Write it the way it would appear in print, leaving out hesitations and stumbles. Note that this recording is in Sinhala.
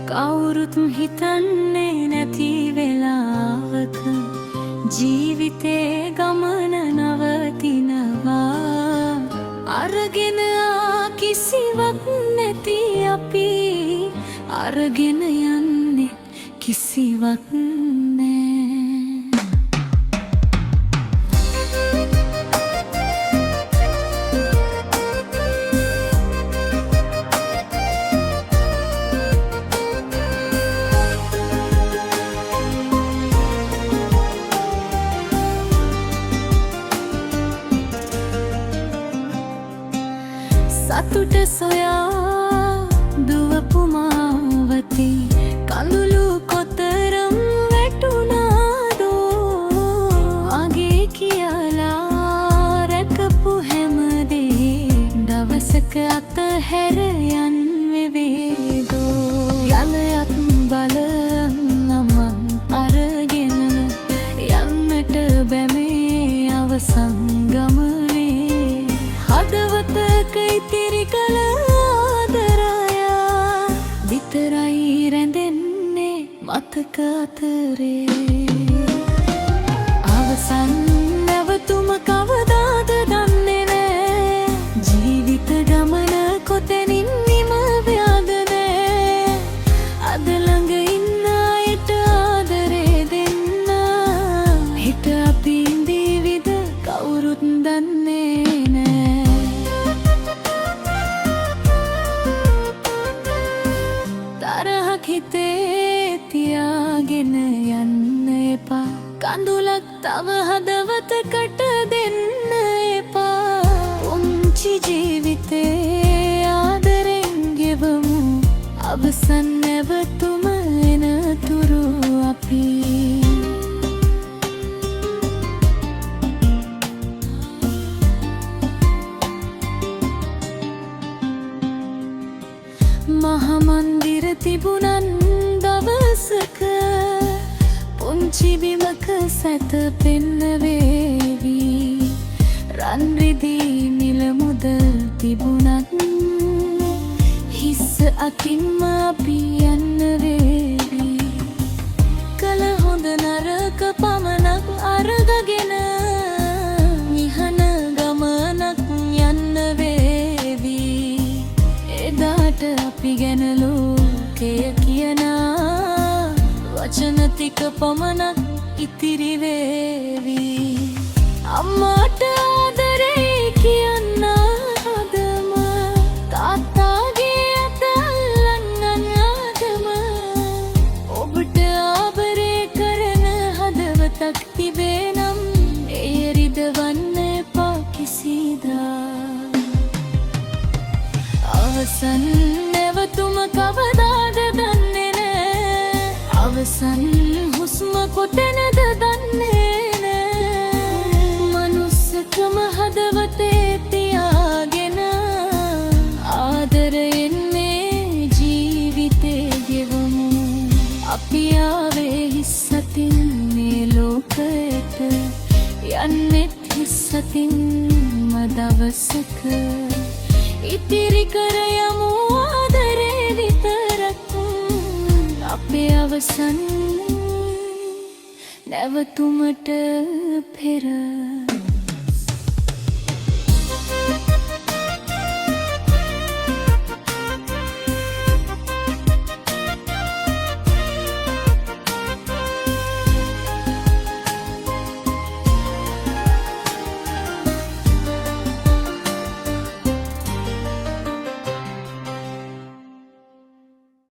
කවුරුත් හිතන්නේ නැති වෙලාවක ජීවිතේ ගමන නවතිනවා. අරගෙන කිසිවක් නැති අපි අරගෙන යන්නේ කිසිවක් නෑ. සතුට සොයා දුවපු මාවති කඳුළු කොතරම් වැටුණාදෝ. අගේ කියලා රැකපු හැමදේ දවසක අතහැර යන්වෙවේදෝ. යලයත් බලන්නමන් අරගෙන යන්නට බැමේ අවසන් ගමනේ. හදවතක ඉතිරි කළ ආදරයා විතරයි රැඳෙන්නේ මතක අතරේ. අවසන් නැවතුම කවදාද දන්නේ නෑ. ජීවිත ගමන කොතැනින් නිම ව්‍යාද නෑ. අද ළඟ ඉන්න අයට ආදරේ දෙන්න. හිත අපි ඉඳීවිද කවුරුත් දන්නේ නෑ. තරහක් හිතේ තියාගෙන යන්න එපා. කඳුලක් තව හදවතකට දෙන්න එපා. පුංචි ජීවිතේ ආදරෙන් ගෙවමු අවසන් නැවතුම එනතුරු අපි. මහමන්දිර තිබුණන් දවසක පුංචි බිමක සැතපෙන්න වේවි. රන් රිදී නිල මුදල් තිබුණත් හිස් අතින්ම අපි යන්න වේවි. කල හොඳ නරක පමණක් අරගගෙන නිහන ගමනක් යන්න වේවි. එදාට අපි ගැන ලෝකය කියන වචන ටික පමණක් ඉතිරි වේවි. අම්මාට ආදරේ කියන්න හදම තාත්තාගේ අත අල්ලන්න යාදම. ඔබට ආබරේ කරන හදවතක් තිබේ නම් එය රිදවන්න එපා කිසිදා. අවසන් නැවතුම කවදාද දන්නේ නෑ. අවසන් හුස්ම කොතැනද දන්නේ නෑ. මනුස්සකම හදවතේ තියාගෙන ආදරයෙන් මේ ජීවිතේ ගෙවමු. අපි ආවේ හිස් අතින් මේ ලෝකයට යන්නෙත් හිස් අතින්ම දවසක. ඉතිරි කර යමු ආදරේ විතරක්. අපේ අවසන් නැවතුමට පෙර